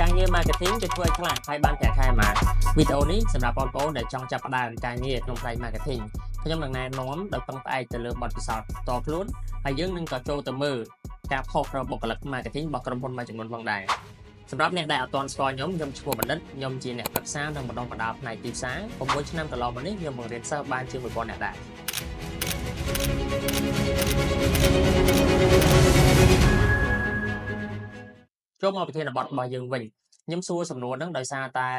ការងារ marketing គេធ្វើឲ្យខ្លះហើយបានប្រាក់ខែមកវីដេអូនេះសម្រាប់បងប្អូនដែលចង់ចាប់ផ្ដើមការងារក្នុងផ្នែក marketing ខ្ញុំនឹងណែនាំដោយពឹងផ្អែកទៅលើបទពិសោធន៍ផ្ទាល់ខ្លួនហើយយើងនឹងក៏ចូលទៅមើលការផុសរបស់បុគ្គលិក marketing របស់ក្រុមហ៊ុនមួយចំនួនផងដែរសម្រាប់អ្នកដែលអត់ទាន់ស្គាល់ខ្ញុំឈ្មោះបណ្ឌិតខ្ញុំជាអ្នកប្រឹក្សានិងបណ្ដុះបណ្ដាលផ្នែកទីផ្សារ6ឆ្នាំកន្លងមកនេះខ្ញុំបង្រៀនសិស្សបានជាង1000អ្នកដែរចូលមកប្រធានបទរបស់យើងវិញខ្ញុំសួរសំណួរហ្នឹងដោយសារតែ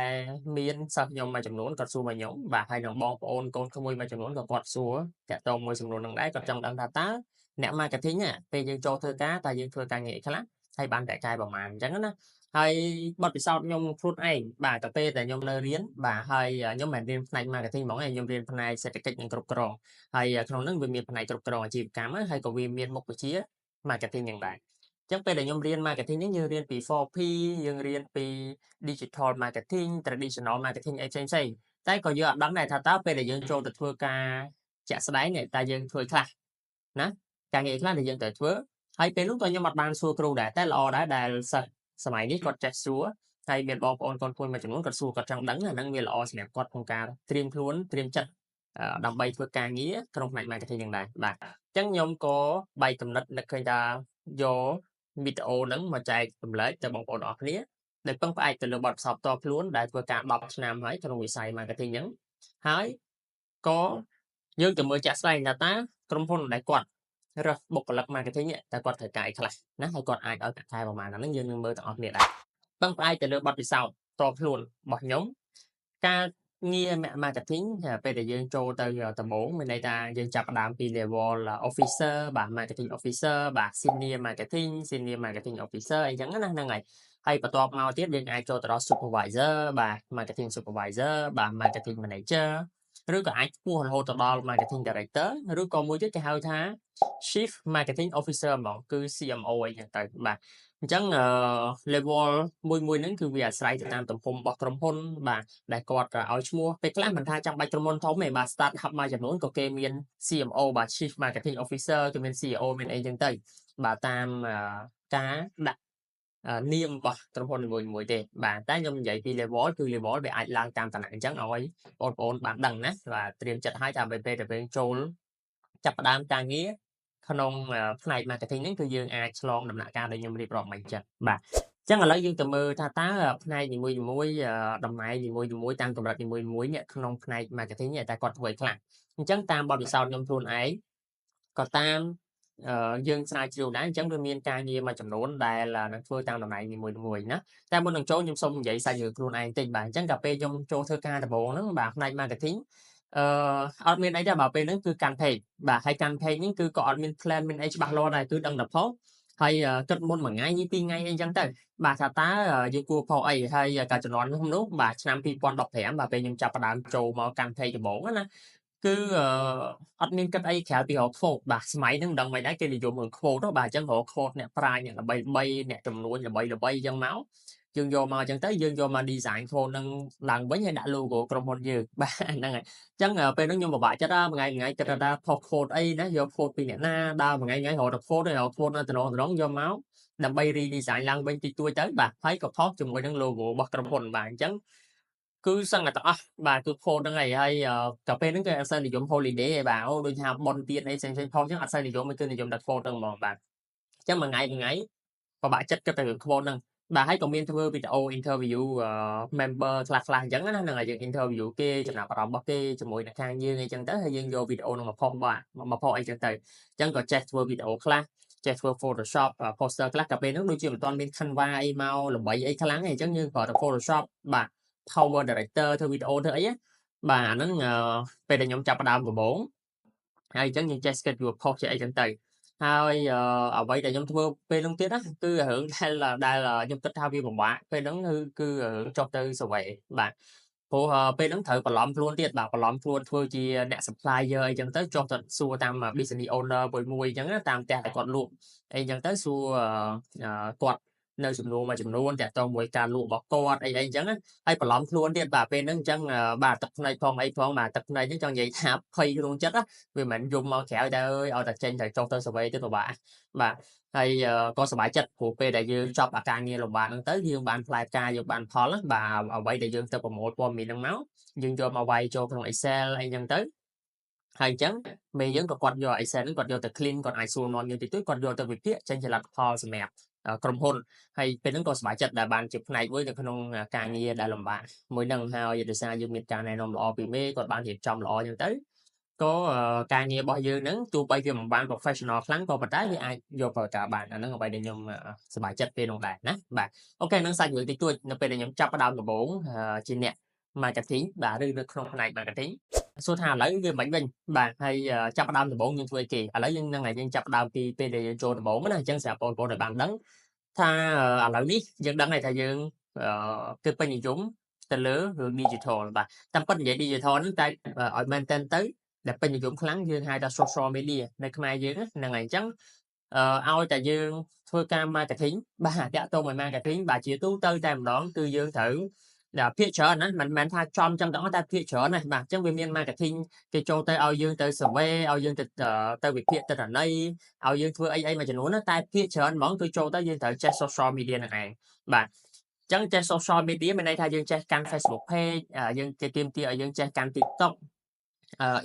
មានសិស្សខ្ញុំមួយចំនួនគាត់សួរមកខ្ញុំបាទហើយនឹងបងប្អូនកូនក្មួយមួយចំនួនក៏គាត់សួរតាក់ទងមួយសំណួរហ្នឹងដែរគាត់ចង់ដឹងថាតើអ្នក marketing ពេលយើងចូលធ្វើការតើយើងធ្វើការងារខ្លះហើយបានតែកែប្រមាណអញ្ចឹងណាហើយបទពិសោធន៍ខ្ញុំខ្លួនឯងបាទទៅពេលដែលខ្ញុំនៅរៀនបាទហើយខ្ញុំមិនរៀនផ្នែក marketing ហ្មងឯងខ្ញុំរៀនផ្នែកសេដ្ឋកិច្ចនិងគ្រប់គ្រងហើយក្នុងហ្នឹងវាមានផ្នែកគ្រប់គ្រងអាជីវកម្មហើយក៏វាមានមុខវិជ្ជា marketing យ៉ាងដែរចឹងពេលដែលខ្ញុំរៀន marketing នេះយើងរៀនពី 4P យើងរៀនពី digital marketing traditional marketing អីផ្សេងៗតែក៏យើងអត់ដឹងដែរថាតើពេលដែលយើងចូលទៅធ្វើការជាក់ស្ដែងតើយើងធ្វើខ្លះណាការងារខ្លះដែលយើងត្រូវធ្វើហើយពេលនោះក៏ខ្ញុំអត់បានសួរគ្រូដែរតែល្អដែរដែលសិស្សសម័យនេះគាត់ចេះសួរហើយមានបងប្អូនកូនមួយចំនួនគាត់សួរគាត់ចង់ដឹងអាហ្នឹងវាល្អសម្រាប់គាត់ក្នុងការត្រៀមខ្លួនត្រៀមចិត្តដើម្បីធ្វើការងារក្នុងផ្នែក marketing យ៉ាងដែរបាទអញ្ចឹងខ្ញុំក៏បែកកំណត់នឹកឃើញថាយកវីដេអូហ្នឹងមកចែកចម្លែកទៅបងប្អូនអរគ្នាដែលពឹងផ្អែកទៅលើបទពិសោធន៍ផ្ទាល់ខ្លួនដែលធ្វើការ10ឆ្នាំហើយក្នុងវិស័យ marketing ហ្នឹងហើយក៏យើងទៅមើលចាក់ស្ដែងថាតើក្រុមហ៊ុនដែលគាត់រើសបុគ្គលិក marketing តើគាត់ត្រូវការអីខ្លះណាហើយគាត់អាចឲ្យប្រាក់ខែប្រហែលហ្នឹងយើងនឹងមើលទាំងអស់គ្នាដែរពឹងផ្អែកទៅលើបទពិសោធន៍ផ្ទាល់ខ្លួនរបស់ខ្ញុំការងារ marketing ពេលដែលយើងចូលទៅដំបូងមានន័យថាយើងចាប់ផ្ដើមពី level officer បាទ marketing officer បាទ senior marketing officer អីចឹងណាហ្នឹងហើយបន្ទាប់មកទៀតយើងអាចចូលទៅដល់ supervisor បាទ marketing supervisor បាទ marketing manager ឬក៏អាចខ្ពស់រហូតទៅដល់ marketing director ឬក៏មួយទៀតគេហៅថា chief marketing officer ហ្មងគឺ CMO អីចឹងទៅបាទអញ្ចឹងlevel មួយហ្នឹងគឺវាអាស្រ័យទៅតាមទំហំរបស់ក្រុមហ៊ុនបាទដែលគាត់ឲ្យឈ្មោះពេលខ្លះមិនថាចាំបាច់ក្រុមហ៊ុនធំទេបាទ start up មួយចំនួនក៏គេមាន CMO បាទ chief marketing officer គេមាន CEO មានអីចឹងទៅបាទតាមការដាក់នាមរបស់ក្រុមហ៊ុននីមួយៗទេបាទតែខ្ញុំនិយាយពី level គឺ level វាអាចឡើងតាមតំណែងអញ្ចឹងឲ្យបងប្អូនបានដឹងណាបាទត្រៀមចិត្តឲ្យថាពេលដែលយើងចូលចាប់ផ្ដើមការងារក្នុងផ្នែក marketing ហ្នឹងគឺយើងអាចឆ្លងដំណាក់កាលដែលខ្ញុំរៀបរាប់មកអញ្ចឹងបាទអញ្ចឹងឥឡូវយើងទៅមើលថាតើផ្នែកនីមួយៗតំណែងនីមួយៗតាមកម្រិតនីមួយៗក្នុងផ្នែក marketing តែគាត់ធ្វើឲ្យខ្លះអញ្ចឹងតាមបទពិសោធន៍ខ្ញុំខ្លួនឯងក៏តាមយើងស្រាវជ្រាវដែរអញ្ចឹងវាមានការងារមួយចំនួនដែលនឹងធ្វើតាមតំណែងនីមួយៗណាតែមុននឹងចូលខ្ញុំសូមនិយាយសាច់រឿងខ្លួនឯងតិចបាទអញ្ចឹងកាលពេលខ្ញុំចូលធ្វើការដំបូងហ្នឹងបាទផ្នែក marketing អត់មានអីទេបើពេលហ្នឹងគឺកាន់ page បាទហើយកាន់ page ហ្នឹងគឺក៏អត់មាន plan មានអីច្បាស់លាស់ដែរគឺដឹងតែផុសហើយគិតមុនមួយថ្ងៃ2ថ្ងៃអីចឹងទៅបាទថាតើយើងគួរផុសអីហើយកាលជំនាន់នោះបាទឆ្នាំ2015បាទពេលខ្ញុំចាប់ផ្ដើមចូលមកកាន់ page ដំបូងណាគឺអត់មានគិតអីក្រៅពីរក quote បាទសម័យហ្នឹងមិនដឹងមិនដែរគេនិយមរក quote ទៅបាទអញ្ចឹងរក quote អ្នកប្រាជ្ញអ្នកល្បីៗអ្នកចំនួនល្បីៗអញ្ចឹងមកយើងយកមកអញ្ចឹងទៅយើងយកមក design quote ហ្នឹងឡើងវិញហើយដាក់ logo ក្រុមហ៊ុនយើងបាទហ្នឹងហើយអញ្ចឹងពេលហ្នឹងខ្ញុំពិបាកចិត្តថ្ងៃគិតថាផុស quote អីណាយក quote ពីអ្នកណាដើរថ្ងៃរកតែ quote ហើយរក quote នៅត្រង់យកមកដើម្បី redesign ឡើងវិញតិចតួចទៅបាទហើយក៏ផុសជាមួយនឹង logo របស់ក្រុមហ៊ុនបាទអញ្ចឹងគឺសឹងតែទាំងអស់បាទគឺ quote ហ្នឹងហើយកាលពេលហ្នឹងគេអត់សូវនិយម holiday ឯបាទដូចថាប៉ុនទៀតអីផ្សេងៗផងអញ្ចឹងអត់សូវនិយមគឺនិយមតែ quote ហ្នឹងហ្មងបាទអញ្ចឹងមួយថ្ងៃពិបាកចិត្តគិតទៅរឿង quote ហ្នឹងបាទហើយក៏មានធ្វើវីដេអូ interview member ខ្លះអញ្ចឹងណាហ្នឹងហើយយើង interview គេចំណាប់អារម្មណ៍របស់គេជាមួយនឹងខាងយើងអីចឹងទៅហើយយើងយកវីដេអូហ្នឹងមកផុសបាទមកផុសអីចឹងទៅអញ្ចឹងក៏ចេះធ្វើវីដេអូខ្លះចេះធ្វើ Photoshop poster ខ្លះកាលពេលហ្នឹងដូចជាមិនទាន់មាន Canva អីមកល្បីអីខ្លាំងទេអញ្ចឹងយើងគ្រាន់តែ Photoshop បាទ Power Director ធ្វើវីដេអូធ្វើអីបាទអាហ្នឹងពេលដែលខ្ញុំចាប់ផ្ដើមដំបូងហើយអញ្ចឹងយើងចេះ schedule post ចេះអីចឹងទៅហើយអ្វីដែលខ្ញុំធ្វើពេលហ្នឹងទៀតណាគឺរឿងដែលខ្ញុំគិតថាវាពិបាកពេលហ្នឹងគឺរឿងចុះទៅ survey បាទព្រោះពេលហ្នឹងត្រូវបន្លំខ្លួនទៀតបាទបន្លំខ្លួនធ្វើជាអ្នក supplier អីចឹងទៅចុះទៅសួរតាម business owner មួយអញ្ចឹងតាមផ្ទះដែលគាត់លក់អីចឹងទៅសួរគាត់ នៅចំនួនមួយចំនួនតាក់ទងមួយការលក់របស់គាត់អីអញ្ចឹងណាហើយបន្លំខ្លួនទៀតបាទពេលហ្នឹងអញ្ចឹងបាទទឹកភ្នែកផងអីផងបាទទឹកភ្នែកហ្នឹងចង់និយាយថាភ័យក្នុងចិត្តណាវាមិនមែនយំមកក្រៅតែអើយឲ្យតែចេញតែចុះទៅsurvey ទៀតពិបាកបាទហើយក៏សប្បាយចិត្តព្រោះពេលដែលយើងចប់អាការងារលំបាកហ្នឹងទៅយើងបានផ្លែផ្កាយើងបានផលណាបាទអ្វីដែលយើងទៅប្រមូលព័ត៌មានហ្នឹងមកយើងយកមកវាយចូលក្នុង Excel អីចឹងទៅហើយអញ្ចឹងមេយើងក៏គាត់យក Excel ហ្នឹងគាត់យកទៅ clean គាត់អាចសួរនាំយើងតិចតួចគាត់យកទៅវិភាគចេញជាលទ្ធផលសម្រាប់ក្រុមហ៊ុនហើយពេលហ្នឹងក៏សប្បាយចិត្តដែលបានជាផ្នែកមួយនៅក្នុងការងារដែលលំបាកមួយហ្នឹងហើយដោយសារយើងមានការណែនាំល្អពីមេគាត់បានរៀបចំល្អអញ្ចឹងទៅក៏ការងាររបស់យើងហ្នឹងទោះបីវាមិនបាន professional ខ្លាំងក៏ប៉ុន្តែវាអាចយកទៅការបានអាហ្នឹងអ្វីដែលខ្ញុំសប្បាយចិត្តពេលនោះដែរណាបាទអូខេហ្នឹងសាច់រឿងតិចតួចនៅពេលដែលខ្ញុំចាប់ផ្ដើមដំបូងជាអ្នក marketing បាទឬនៅក្នុងផ្នែក marketing សួរថាឥឡូវវាមិនវិញបាទហើយចាប់ផ្ដើមដំបូងយើងធ្វើអីគេឥឡូវយើងនឹងយើងចាប់ផ្ដើមពីពេលដែលយើងចូលដំបូងណាអញ្ចឹងសម្រាប់បងប្អូនដែលបានដឹងថាឥឡូវនេះយើងដឹងហើយថាយើងគឺពេញនិយមទៅលើរឿង digital បាទតាមពិតនិយាយ digital ហ្នឹងតែឲ្យមែនតើទៅដែលពេញនិយមខ្លាំងយើងហៅថា social media នៅខ្មែរយើងហ្នឹងហើយអញ្ចឹងឲ្យតែយើងធ្វើការ marketing បាទតាក់ទងឲ្យ marketing បាទជាទូទៅតែម្ដងគឺយើងត្រូវភាគច្រើនណាមិនមែនថាចំចឹងទាំងអស់តែភាគច្រើនណាបាទអញ្ចឹងវាមាន marketing គេចូលទៅឲ្យយើងទៅ survey ឲ្យយើងទៅវិភាគទិន្នន័យឲ្យយើងធ្វើអីមួយចំនួនណាតែភាគច្រើនហ្មងគឺចូលទៅយើងត្រូវចេះ social media ហ្នឹងឯងបាទចឹងចេះ social media មានន័យថាយើងចេះកាន់ Facebook page យើងគេទាមទារឲ្យយើងចេះកាន់ TikTok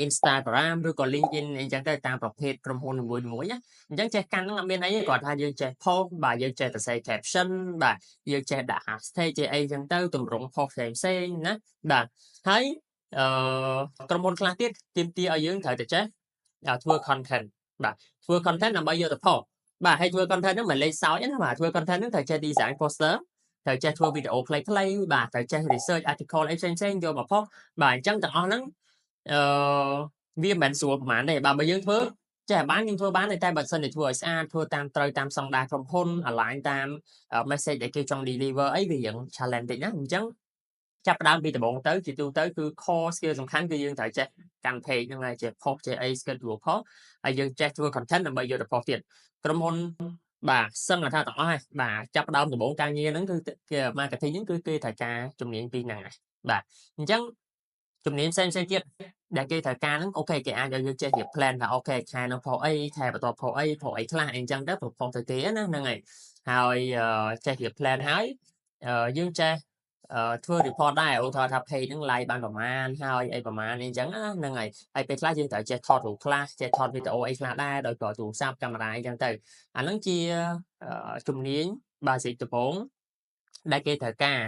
Instagram ឬក៏ LinkedIn អីចឹងទៅតាមប្រភេទក្រុមហ៊ុននីមួយៗណាអញ្ចឹងចេះកាន់ហ្នឹងអត់មានអីទេគាត់ថាយើងចេះ post បាទយើងចេះសរសេរ caption បាទយើងចេះដាក់ hashtag ចេះអីចឹងទៅទម្រង់ post ផ្សេងៗណាបាទហើយក្រុមហ៊ុនខ្លះទៀតទាមទារឲ្យយើងត្រូវតែចេះធ្វើ content បាទធ្វើ content ដើម្បីយកទៅ post បាទហើយធ្វើ content ហ្នឹងមិនលេងសើចណាបាទធ្វើ content ហ្នឹងត្រូវចេះ design poster ត្រូវចេះធ្វើវីដេអូខ្លីៗបាទត្រូវចេះ research article អីផ្សេងៗយកមក post បាទអញ្ចឹងទាំងអស់ហ្នឹងវាមិនមែនស្រួលប្រហែលទេបាទបើយើងធ្វើចេះបានយើងធ្វើបានតែបើសិនជាធ្វើឲ្យស្អាតធ្វើតាមត្រូវតាមស្តង់ដារក្រុមហ៊ុន align តាម message ដែលគេចង់ deliver អីវាយ៉ាង challenge តិចណាអញ្ចឹងចាប់ផ្ដើមពីដំបូងទៅជាទូទៅគឺ core skill សំខាន់គឺយើងត្រូវចេះកាន់ page ហ្នឹងហើយចេះ post ចេះអី schedule post ហើយយើងចេះធ្វើ content ដើម្បីយកទៅ post ទៀតក្រុមហ៊ុនបាទសឹងថាទាំងអស់ហើយបាទចាប់ផ្ដើមដំបូងការងារហ្នឹងគឺគេ marketing ហ្នឹងគឺគេត្រូវការជំនាញពីរហ្នឹងហើយបាទអញ្ចឹងជំនាញផ្សេងៗទៀតដែលគេត្រូវការហ្នឹងអូខេគេអាចឲ្យយើងចេះរៀប plan ថាអូខេខែនោះ post អីខែបន្ទាប់ post អីខ្លះអីអញ្ចឹងទៅ post ទៅគេណាហ្នឹងហើយចេះរៀប plan ហើយយើងចេះធ្វើ report ដែរឧទាហរណ៍ថា page ហ្នឹង like បានប្រមាណហើយអីប្រមាណអីអញ្ចឹងណាហ្នឹងហើយពេលខ្លះយើងត្រូវចេះថតរូបខ្លះចេះថតវីដេអូអីខ្លះដែរដោយប្រើទូរស័ព្ទកាមេរ៉ាអីចឹងទៅអាហ្នឹងជាជំនាញ basic ដំបូងដែលគេត្រូវការ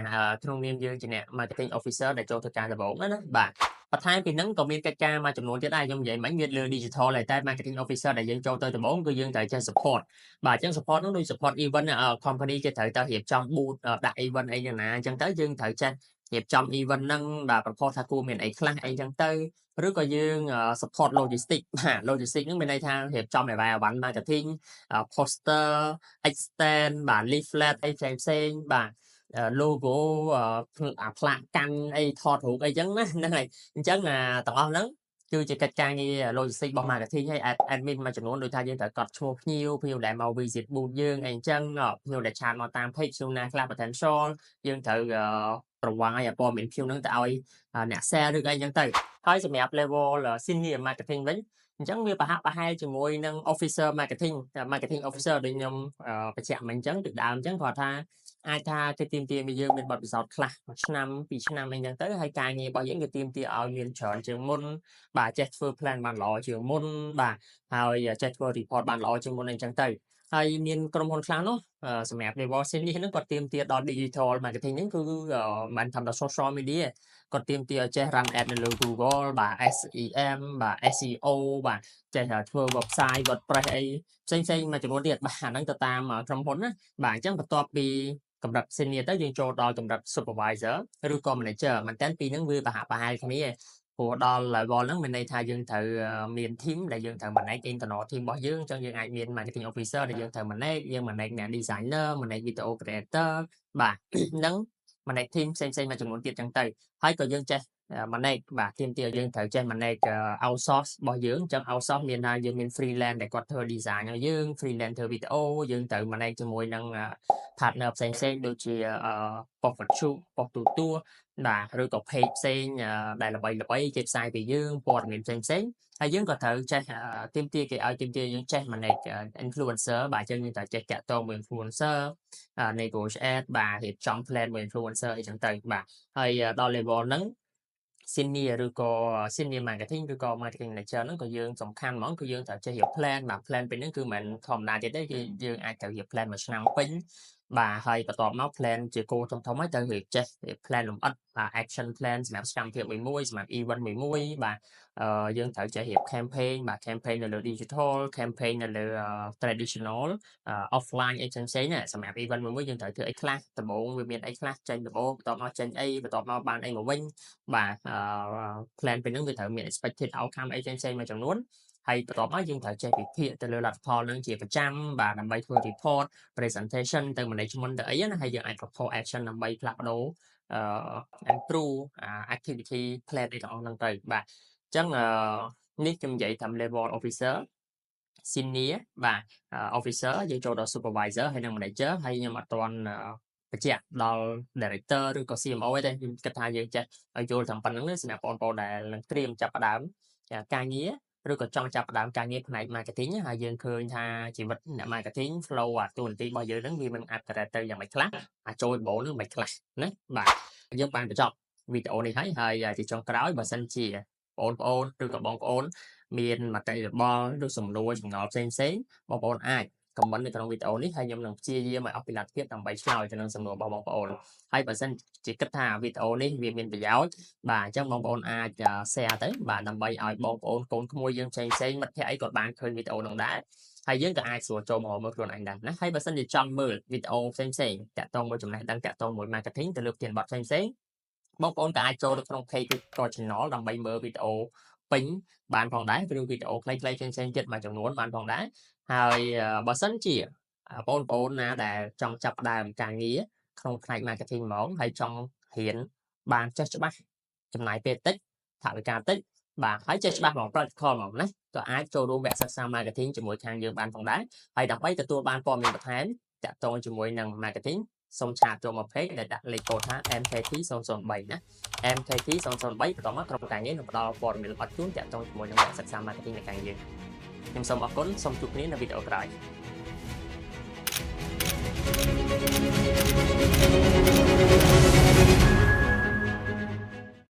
ក្នុងនាមយើងជាអ្នក marketing officer ដែលចូលធ្វើការដំបូងណាបាទបន្ថែមពីហ្នឹងក៏មានកិច្ចការមួយចំនួនទៀតដែរខ្ញុំនិយាយមិញវាលើ digital តែ marketing officer ដែលយើងចូលទៅដំបូងគឺយើងត្រូវចេះ support បាទអញ្ចឹង support ហ្នឹងដូច support event company គេត្រូវទៅរៀបចំ booth ដាក់ event អីយ៉ាងណាអញ្ចឹងទៅយើងត្រូវចេះរៀបចំ event ហ្នឹងបាទ propose ថាគួរមានអីខ្លះអីចឹងទៅឬក៏យើង support logistics បាទ logistics ហ្នឹងមានន័យថារៀបចំអីវ៉ាន់ marketing poster extend បាទ leaflet អីផ្សេងៗបាទlogo ផ្លាកកាន់អីថតរូបអីចឹងណាហ្នឹងហើយអញ្ចឹងទាំងអស់ហ្នឹងគឺជាកិច្ចការងារ logistics របស់ marketing ហើយ admin មួយចំនួនដូចថាយើងត្រូវកត់ឈ្មោះភ្ញៀវដែលមក visit booth យើងអីអញ្ចឹងភ្ញៀវដែលឆាតមកតាម page ជួនណាខ្លះ potential យើងត្រូវប្រវាយព័ត៌មានភ្ញៀវហ្នឹងទៅឲ្យអ្នក share ឬអីអញ្ចឹងទៅហើយសម្រាប់ level senior marketing វិញអញ្ចឹងវាប្រហាក់ប្រហែលជាមួយនឹង officer marketing officer ដូចខ្ញុំបញ្ជាក់មិញអញ្ចឹងពីដើមអញ្ចឹងគាត់ថាអាចថាគេទាមទារពីយើងមានបទពិសោធន៍ខ្លះ1ឆ្នាំ2ឆ្នាំអីចឹងទៅហើយការងាររបស់យើងគេទាមទារឲ្យមានច្រើនជាងមុនបាទចេះធ្វើ plan បានល្អជាងមុនបាទហើយចេះធ្វើ report បានល្អជាងមុនអីចឹងទៅហើយមានក្រុមហ៊ុនខ្លះនោះសម្រាប់ level senior ហ្នឹងគាត់ទាមទារដល់ digital marketing ហ្នឹងគឺមិនមែនថាដល់ social media គាត់ទាមទារឲ្យចេះ run ad នៅលើ Google បាទ SEM បាទ SEO បាទចេះធ្វើ website WordPress អីផ្សេងៗមួយចំនួនទៀតបាទអាហ្នឹងទៅតាមក្រុមហ៊ុនណាបាទអញ្ចឹងបន្ទាប់ពីកម្រិត senior ទៅយើងចូលដល់កម្រិត supervisor ឬក៏ manager មែនតើពីរហ្នឹងវាប្រហាក់ប្រហែលគ្នាព្រោះដល់ level ហ្នឹងមានន័យថាយើងត្រូវមាន team ដែលយើងត្រូវ manage internal team របស់យើងអញ្ចឹងយើងអាចមាន marketing officer ដែលយើងត្រូវ manage យើង manage អ្នក designer manage video creator បាទហ្នឹង manage team ផ្សេងៗមួយចំនួនទៀតអញ្ចឹងទៅហើយក៏យើងចេះ manage បាទទាមទារយើងត្រូវចេះ manage outsource របស់យើងអញ្ចឹង outsource មានថាយើងមាន freelance ដែលគាត់ធ្វើ design ឲ្យយើង freelance ធ្វើវីដេអូយើងត្រូវ manage ជាមួយនឹង partner ផ្សេងៗដូចជាប៉ុស្តិ៍វិទ្យុប៉ុស្តិ៍ទូរទស្សន៍បាទឬក៏ page ផ្សេងដែលល្បីៗគេផ្សាយពីយើងព័ត៌មានផ្សេងៗហើយយើងក៏ត្រូវចេះទាមទារគេឲ្យទាមទារយើងចេះ manage influencer បាទអញ្ចឹងយើងត្រូវចេះតាក់ទងមួយ influencer negotiate បាទរៀបចំ plan មួយ influencer អីចឹងទៅបាទហើយដល់ level ហ្នឹង senior ឬក៏ senior marketing ឬក៏ marketing manager ហ្នឹងក៏យើងសំខាន់ហ្មងគឺយើងត្រូវចេះរៀប plan បាទ plan ពេលហ្នឹងគឺមិនធម្មតាទៀតទេគឺយើងអាចត្រូវរៀប plan មួយឆ្នាំពេញបាទហើយបន្ទាប់មក plan ជាគោលធំៗហើយត្រូវរៀបចេះរៀប plan លម្អិតបាទ action plan សម្រាប់សកម្មភាពមួយៗសម្រាប់ event មួយៗបាទយើងត្រូវចេះរៀប campaign បាទ campaign នៅលើ digital campaign នៅលើ traditional offline អីផ្សេងៗណាសម្រាប់ event មួយៗយើងត្រូវធ្វើអីខ្លះដំបូងវាមានអីខ្លះចេញដំបូងបន្ទាប់មកចេញអីបន្ទាប់មកបានអីមកវិញបាទ plan ពេលហ្នឹងវាត្រូវមាន expected outcome អីផ្សេងៗមួយចំនួនហើយបន្ទាប់មកយើងត្រូវចេះវិភាគទៅលើលទ្ធផលហ្នឹងជាប្រចាំបាទដើម្បីធ្វើ report presentation ទៅ management ទៅអីណាហើយយើងអាច propose action ដើម្បីផ្លាស់ប្ដូរimprove activity plan អីទាំងអស់ហ្នឹងទៅបាទអញ្ចឹងនេះខ្ញុំនិយាយតាម level officer senior បាទ officer យើងចូលដល់ supervisor ហើយនិង manager ហើយខ្ញុំអត់ទាន់បញ្ជាក់ដល់ director ឬក៏ CMO ទេខ្ញុំគិតថាយើងចេះឲ្យយល់តាមប៉ុណ្្នឹងសម្រាប់បងប្អូនដែលនឹងត្រៀមចាប់ផ្ដើមការងារឬក៏ចង់ចាប់ផ្ដើមការងារផ្នែក marketing ហើយយើងឃើញថាជីវិតអ្នក marketing flow តួនាទីរបស់យើងហ្នឹងវាមិនអាចទៅយ៉ាងម៉េចខ្លះចូលដំបូងហ្នឹងមិនខ្លះណាបាទយើងបានបញ្ចប់វីដេអូនេះហើយជាចុងក្រោយបើសិនជាបងប្អូនឬក៏បងប្អូនមានមតិយោបល់ឬសំណួរចម្ងល់ផ្សេងៗបងប្អូនអាច comment នៅក្នុងវីដេអូនេះហើយខ្ញុំនឹងព្យាយាមឲ្យអស់ពីលទ្ធភាពដើម្បីឆ្លើយទៅនឹងសំណួររបស់បងប្អូនហើយបើសិនជាគិតថាវីដេអូនេះវាមានប្រយោជន៍បាទអញ្ចឹងបងប្អូនអាច share ទៅបាទដើម្បីឲ្យបងប្អូនកូនក្មួយយើងផ្សេងៗមិត្តភ័ក្តិអីក៏បានឃើញវីដេអូនោះដែរហើយយើងក៏អាចស្រួលចូលមកមើលខ្លួនឯងដែរណាហើយបើសិនជាចង់មើលវីដេអូផ្សេងៗតាក់ទងមួយចំណេះដឹងតាក់ទងមួយ marketing ទៅលើប្រធានបទផ្សេងៗបងប្អូនក៏អាចចូលទៅក្នុង page ឬ channel ដើម្បីមើលវីដេអូពេញបានផងដែរឬវីដេអូខ្លីៗផ្សេងៗទៀតមួយចំនួនបានផងដែរហើយបើសិនជាបងប្អូនណាដែលចង់ចាប់ផ្ដើមការងារក្នុងផ្នែក marketing ហ្មងហើយចង់រៀនបានចេះច្បាស់ចំណាយពេលតិចថវិកាតិចបាទហើយចេះច្បាស់ហ្មង practical ហ្មងណាក៏អាចចូលរួមវគ្គសិក្សា marketing ជាមួយខាងយើងបានផងដែរហើយដើម្បីទទួលបានព័ត៌មានបន្ថែមតាក់ទងជាមួយនឹង marketing សូមឆាតចូលមក page ដែលដាក់លេខកូដថា MKT003 ណា MKT003 បន្តមកក្រុមការងារនឹងផ្ដល់ព័ត៌មានលម្អិតជូនតាក់ទងជាមួយនឹងវគ្គសិក្សា marketing នៃការងារខ្ញុំសូមអរគុណសូមជួបគ្នានៅវីដេអូក្រោយ